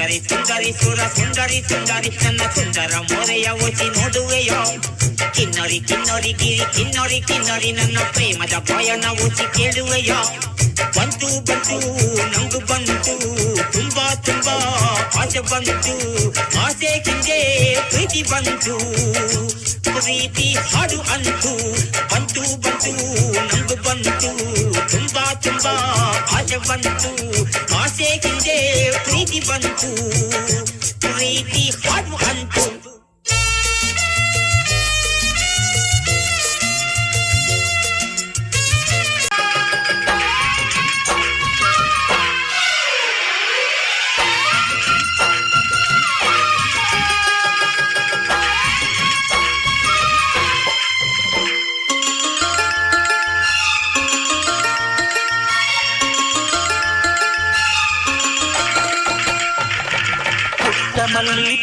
ಸುಂದರಿ ಸುಂದರಿ ಸುರ ಸುಂದರಿ ಸುಂದರಿ ನನ್ನ ಸುಂದರ ಮೊರೆಯ ಒಸಿ ನೋಡುವೆಯೋ ಕಿನ್ನರಿ ಕಿನ್ನರಿ ಗಿರಿ ಕಿನ್ನರಿ ಕಿನ್ನರಿ ನನ್ನ ಪ್ರೇಮದ ಭಯನ ಒಸಿ ಕೇಳುವೆಯೋ ಬಂತು ಬಂತು ನಂಗು ಬಂತು ತುಂಬಾ ತುಂಬಾ ಆಸೆ ಬಂತು ಆಸೆ ಕಿಂಗೆ ಪ್ರೀತಿ ಬಂತು ಪ್ರೀತಿ ಹಾಡು ಅಂತು ಬಂತು ಬಂತು ನಂಗು ಬಂತು ತುಂಬಾ ತುಂಬಾ ಆಸೆ ಬಂತು ಆಸೆ ಕಿಂಗೆ ಪ್ರೀತಿ ಬಂತು ಪ್ರೀತಿ ಹಾಡು ಅಂತು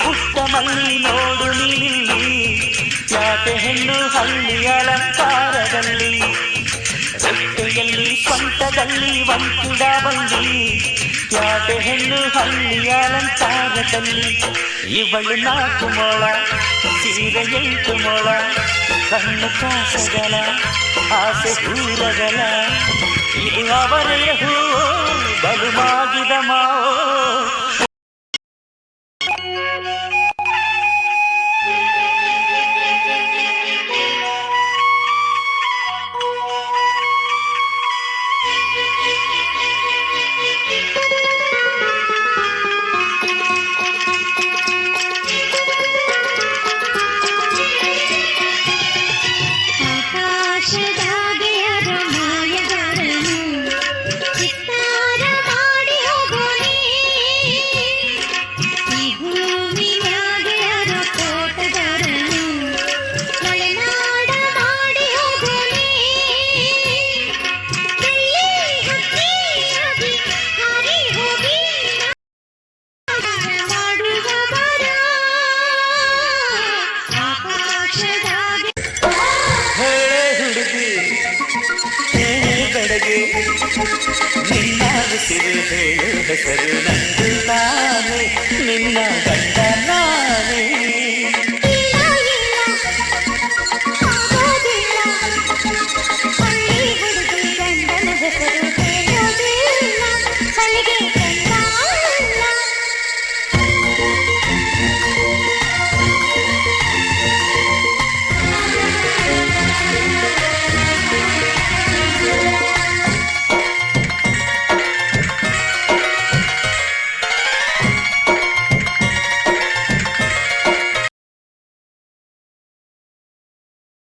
ಪುಟ್ಟ ಮಲ್ಲಿ ನೋಡು ನೀಲಿ ಯಾಕೆ ಹೆಣ್ಣು ಹಳ್ಳಿ ಅಲಂಕಾರದಲ್ಲಿ ರಸ್ತೆಯಲ್ಲಿ ಸ್ವಂತದಲ್ಲಿ ವಂತಿಡ ಬಂದಿ ಯಾಕೆ ಹೆಣ್ಣು ಹಳ್ಳಿ ಅಲಂಕಾರದಲ್ಲಿ ಇವಳು 4 ಮೊಳ ಸೀರೆ 8 ಮೊಳ ಕಣ್ಣು ಕಾಸಗಲ ಆಸೆ ಹೂರಗಲ ಇದು ಅವರೇ ಹೂ ಬಲುಮಾಗಿದ ಮಾವೋ ನಿನ್ನ ಉಸಿರು ಹೇಳು ಹೆಸರು ನಂದು ನಾನೇ ನಿನ್ನ ಗಂಡ